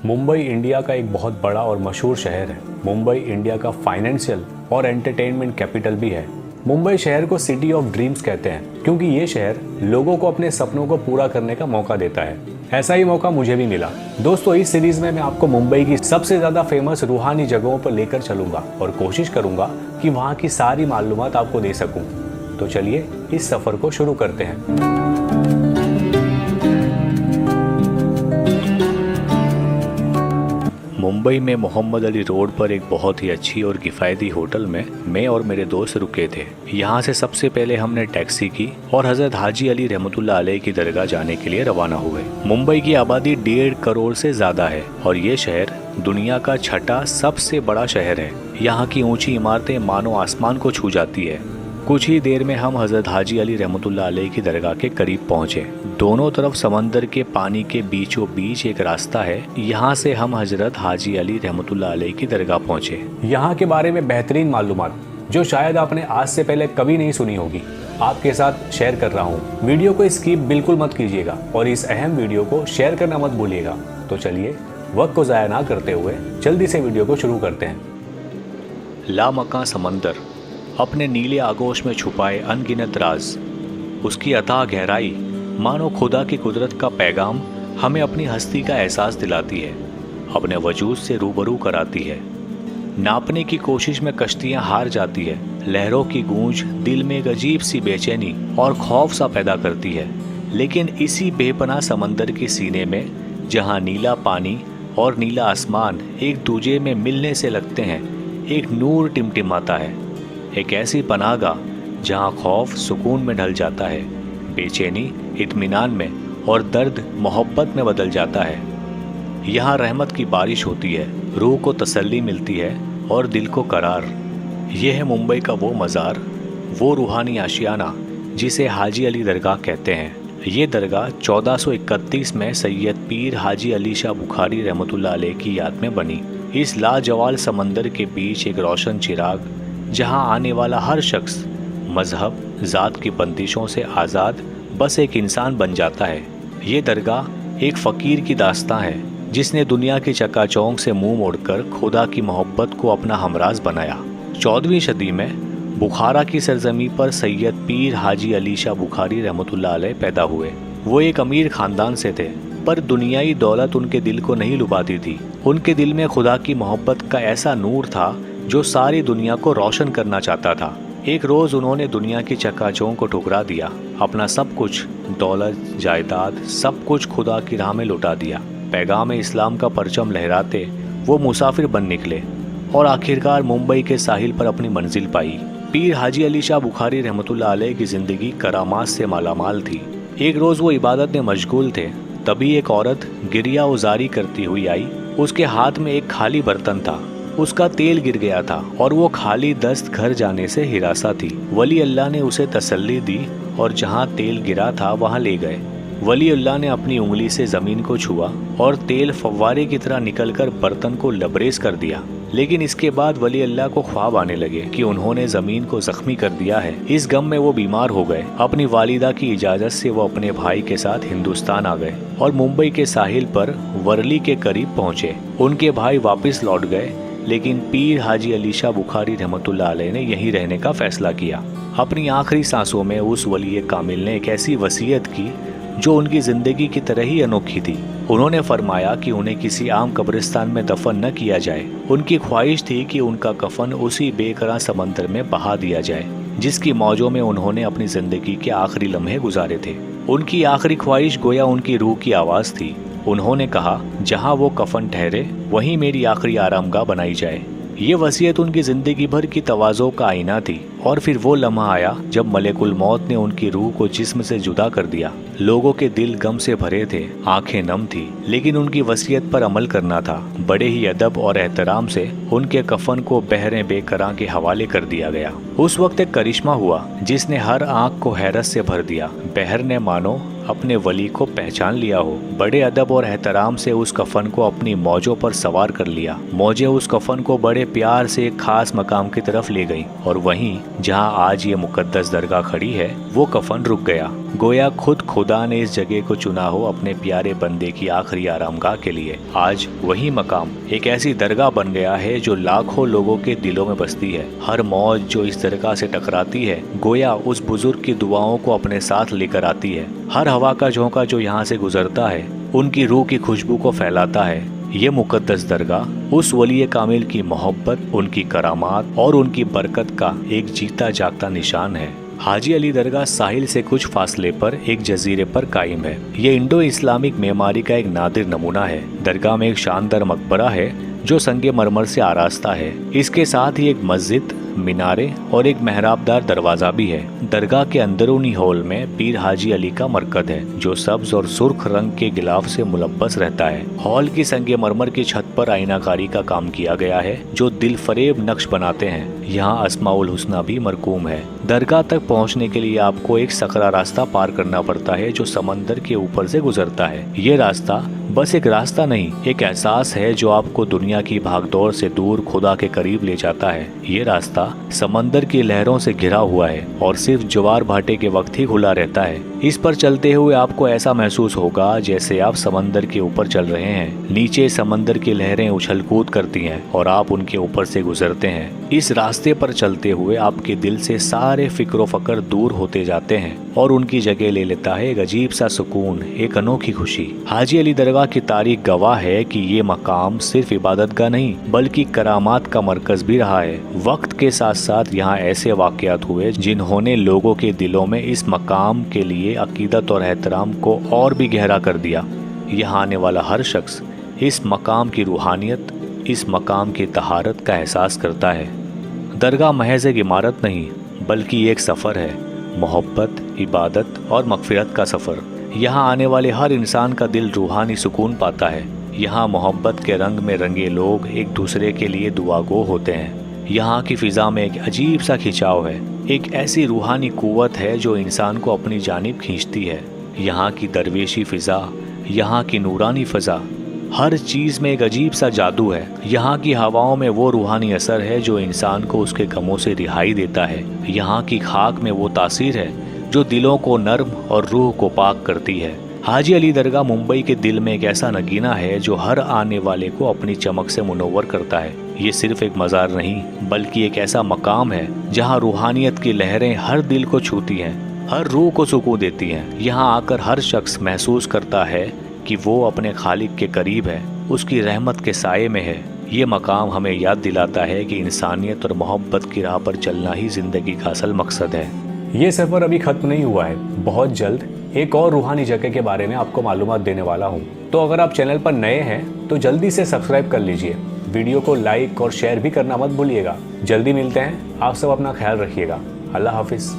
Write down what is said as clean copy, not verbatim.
Mumbai India का एक बहुत बड़ा और मशहूर शहर है। मुंबई इंडिया का फाइनेंशियल और एंटरटेनमेंट कैपिटल भी है। मुंबई शहर को सिटी ऑफ ड्रीम्स कहते हैं क्योंकि ये शहर लोगों को अपने सपनों को पूरा करने का मौका देता है। ऐसा ही मौका मुझे भी मिला। दोस्तों, इस सीरीज में मैं आपको मुंबई की सबसे ज्यादा फेमस रूहानी जगहों पर लेकर चलूंगा और कोशिश करूंगा कि वहाँ की सारी मालूमात आपको दे सकूं। तो चलिए इस सफर को शुरू करते हैं। मुंबई में मोहम्मद अली रोड पर एक बहुत ही अच्छी और किफ़ायती होटल में मैं और मेरे दोस्त रुके थे। यहाँ से सबसे पहले हमने टैक्सी की और हज़रत हाजी अली रहमतुल्लाह अलैह की दरगाह जाने के लिए रवाना हुए। मुंबई की आबादी 1.5 करोड़ से ज़्यादा है और ये शहर दुनिया का छठा सबसे बड़ा शहर है। यहाँ की ऊंची इमारतें मानो आसमान को छू जाती है। कुछ ही देर में हम हज़रत हाजी अली रहमतुल्लाह अलैह की दरगाह के करीब पहुँचे। दोनों तरफ समंदर के पानी के बीचों बीच एक रास्ता है। यहाँ से हम हजरत हाजी अली रहमतुल्लाह अलैह की दरगाह पहुँचे। यहाँ के बारे में बेहतरीन मालूमात जो शायद आपने आज से पहले कभी नहीं सुनी होगी, आपके साथ शेयर कर रहा हूँ। वीडियो को स्किप बिल्कुल मत कीजिएगा और इस अहम वीडियो को शेयर करना मत भूलिएगा। तो चलिए वक्त को ज़ाया ना करते हुए जल्दी से वीडियो को शुरू करते हैं। लामकां समंदर अपने नीले आगोश में छुपाए अनगिनत राज, उसकी अथाह गहराई मानो खुदा की कुदरत का पैगाम हमें अपनी हस्ती का एहसास दिलाती है, अपने वजूद से रूबरू कराती है। नापने की कोशिश में कश्तियां हार जाती है। लहरों की गूंज दिल में एक अजीब सी बेचैनी और खौफ सा पैदा करती है। लेकिन इसी बेपनाह समंदर के सीने में जहां नीला पानी और नीला आसमान एक दूजे में मिलने से लगते हैं, एक नूर टिमटिमाता है। एक ऐसी पनाहगाह जहां खौफ सुकून में ढल जाता है, बेचैनी इत्मीनान में और दर्द मोहब्बत में बदल जाता है। यहाँ रहमत की बारिश होती है, रूह को तसल्ली मिलती है और दिल को करार। ये है मुंबई का वो मज़ार, वो रूहानी आशियाना जिसे हाजी अली दरगाह कहते हैं। ये दरगाह 1431 में सैयद पीर हाजी अली शाह बुखारी रहमतुल्लाह अलैह की याद में बनी। इस लाजवाल समंदर के बीच एक रोशन चिराग जहाँ आने वाला हर शख्स मजहब ज़ात की बंदिशों से आज़ाद बस एक इंसान बन जाता है। ये दरगाह एक फ़कीर की दास्तां है जिसने दुनिया की चकाचौंध से मुंह मोड़कर खुदा की मोहब्बत को अपना हमराज बनाया। 14वीं सदी में बुखारा की सरजमी पर सैयद पीर हाजी अली शाह बुखारी रहमतुल्लाह अलैह पैदा हुए। वो एक अमीर ख़ानदान से थे, पर दुनियाई दौलत उनके दिल को नहीं लुभाती थी। उनके दिल में खुदा की मोहब्बत का ऐसा नूर था जो सारी दुनिया को रोशन करना चाहता था। एक रोज़ उन्होंने दुनिया की चकाचौंध को ठुकरा दिया, अपना सब कुछ, दौलत जायदाद सब कुछ खुदा की राह में लुटा दिया। पैगाम इस्लाम का परचम लहराते वो मुसाफिर बन निकले और आखिरकार मुंबई के साहिल पर अपनी मंजिल पाई। पीर हाजी अली शाह बुखारी रहमतुल्लाह अलैह की ज़िंदगी करामात से मालामाल थी। एक रोज़ वो इबादत में मशगूल थे, तभी एक औरत गिरिया उजारी करती हुई आई। उसके हाथ में एक खाली बर्तन था, उसका तेल गिर गया था और वो खाली दस्त घर जाने से हिरासा थी। वली अल्लाह ने उसे तसल्ली दी और जहाँ तेल गिरा था वहाँ ले गए। वली अल्लाह ने अपनी उंगली से ज़मीन को छुआ और तेल फव्वारे की तरह निकलकर बर्तन को लबरेज कर दिया। लेकिन इसके बाद वली अल्लाह को ख्वाब आने लगे कि उन्होंने ज़मीन को ज़ख्मी कर दिया है। इस गम में वो बीमार हो गए। अपनी वालिदा की इजाज़त से वो अपने भाई के साथ हिंदुस्तान आ गए और मुंबई के साहिल पर वर्ली के करीब पहुँचे। उनके भाई वापस लौट गए, लेकिन पीर हाजी अली शाह बुखारी रहमतुल्लाह अलैह ने यहीं रहने का फैसला किया। अपनी आखिरी सांसों में उस वली कामिल ने एक ऐसी वसीयत की जो उनकी ज़िंदगी की तरह ही अनोखी थी। उन्होंने फरमाया कि उन्हें किसी आम कब्रिस्तान में दफन न किया जाए। उनकी ख्वाहिश थी कि उनका कफन उसी बेकरार समंदर में बहा दिया जाए जिसकी मौजों में उन्होंने अपनी ज़िंदगी के आखिरी लम्हे गुजारे थे। उनकी आखिरी ख्वाहिश गोया उनकी रूह की आवाज़ थी। उन्होंने कहा, जहाँ वो कफन ठहरे वहीं मेरी आखिरी आरामगाह बनाई जाए। ये वसीयत उनकी ज़िंदगी भर की तवाज़ो का आईना थी। और फिर वो लम्हा आया जब मलेकुल मौत ने उनकी रूह को जिस्म से जुदा कर दिया। लोगों के दिल गम से भरे थे, आंखें नम थी, लेकिन उनकी वसीयत पर अमल करना था। बड़े ही अदब और एहतराम से उनके कफन को बहरे बेकरां के हवाले कर दिया गया। उस वक्त एक करिश्मा हुआ जिसने हर आंख को हैरत से भर दिया। बहर ने मानो अपने वली को पहचान लिया हो। बड़े अदब और एहतराम से उस कफन को अपनी मौजों पर सवार कर लिया। मौजें उस कफन को बड़े प्यार से एक खास मकाम की तरफ ले गईं और वहीं जहां आज ये मुकद्दस दरगाह खड़ी है वो कफन रुक गया। गोया खुद खुदा ने इस जगह को चुना हो अपने प्यारे बंदे की आखिरी आरामगाह के लिए। आज वही मकाम एक ऐसी दरगाह बन गया है जो लाखों लोगों के दिलों में बसती है। हर मौज जो इस दरगाह से टकराती है गोया उस बुजुर्ग की दुआओं को अपने साथ लेकर आती है। हर हवा का झोंका जो यहाँ से गुजरता है उनकी रूह की खुशबू को फैलाता है। ये मुकद्दस दरगाह उस वली कामिल की मोहब्बत, उनकी करामात और उनकी बरकत का एक जीता जागता निशान है। हाजी अली दरगाह साहिल से कुछ फासले पर एक जजीरे पर कायम है। ये इंडो इस्लामिक मेमारी का एक नादिर नमूना है। दरगाह में एक शानदार मकबरा है जो संगे मरमर से आरास्ता है। इसके साथ ही एक मस्जिद, मीनारे और एक मेहराबदार दरवाजा भी है। दरगाह के अंदरूनी हॉल में पीर हाजी अली का मरकद है जो सब्ज और सुर्ख रंग के गिलाफ से मुलब्बस रहता है। हॉल की संगे मरमर की छत पर आईनाकारी का काम किया गया है जो दिल फरेब नक्श बनाते हैं। यहाँ अस्माउल हुस्ना भी मरकूम है। दरगाह तक पहुँचने के लिए आपको एक सकरा रास्ता पार करना पड़ता है जो समंदर के ऊपर से गुजरता है। ये रास्ता बस एक रास्ता नहीं, एक एहसास है जो आपको दुनिया की भागदौड़ से दूर खुदा के करीब ले जाता है। ये रास्ता समंदर की लहरों से घिरा हुआ है और सिर्फ ज्वार भाटे के वक्त ही खुला रहता है। इस पर चलते हुए आपको ऐसा महसूस होगा जैसे आप समंदर के ऊपर चल रहे हैं। नीचे समंदर की लहरें उछल कूद करती हैं और आप उनके ऊपर से गुजरते हैं। इस रास्ते पर चलते हुए आपके दिल से सारे फिक्र फकर दूर होते जाते हैं और उनकी जगह ले लेता है एक अजीब सा सुकून, एक अनोखी खुशी। हाजी अली दरगाह की तारीख गवाह है कि ये मकाम सिर्फ इबादतगाह नहीं बल्कि करामात का मरकज भी रहा है। वक्त के साथ साथ यहाँ ऐसे वाक़यात हुए जिन्होंने लोगों के दिलों में इस मकाम के लिए अकीदत और एहतराम को और भी गहरा कर दिया। यहाँ आने वाला हर शख्स इस मकाम की रूहानियत, इस मकाम की तहारत का एहसास करता है। दरगाह महज एक इमारत नहीं बल्कि एक सफ़र है, मोहब्बत, इबादत और मगफिरत का सफ़र। यहाँ आने वाले हर इंसान का दिल रूहानी सुकून पाता है। यहाँ मोहब्बत के रंग में रंगे लोग एक दूसरे के लिए दुआगो होते हैं। यहाँ की फ़िज़ा में एक अजीब सा खिंचाव है, एक ऐसी रूहानी कुव्वत है जो इंसान को अपनी जानिब खींचती है। यहाँ की दरवेशी फ़िज़ा, यहाँ की नूरानी फ़िज़ा, हर चीज़ में एक अजीब सा जादू है। यहाँ की हवाओं में वो रूहानी असर है जो इंसान को उसके गमों से रिहाई देता है। यहाँ की खाक में वो तासीर है जो दिलों को नर्म और रूह को पाक करती है। हाजी अली दरगाह मुंबई के दिल में एक ऐसा नगीना है जो हर आने वाले को अपनी चमक से मुनव्वर करता है। ये सिर्फ एक मज़ार नहीं बल्कि एक ऐसा मकाम है जहाँ रूहानियत की लहरें हर दिल को छूती हैं, हर रूह को सुकून देती हैं। यहाँ आकर हर शख्स महसूस करता है कि वो अपने खालिक के करीब है, उसकी रहमत के साये में है। ये मकाम हमें याद दिलाता है कि इंसानियत और मोहब्बत की राह पर चलना ही ज़िंदगी का असल मकसद है। ये सफ़र अभी ख़त्म नहीं हुआ है, बहुत जल्द एक और रूहानी जगह के बारे में आपको मालूमात देने वाला हूँ। तो अगर आप चैनल पर नए हैं तो जल्दी से सब्सक्राइब कर लीजिए। वीडियो को लाइक और शेयर भी करना मत भूलिएगा। जल्दी मिलते हैं, आप सब अपना ख्याल रखिएगा। अल्लाह हाफिज़।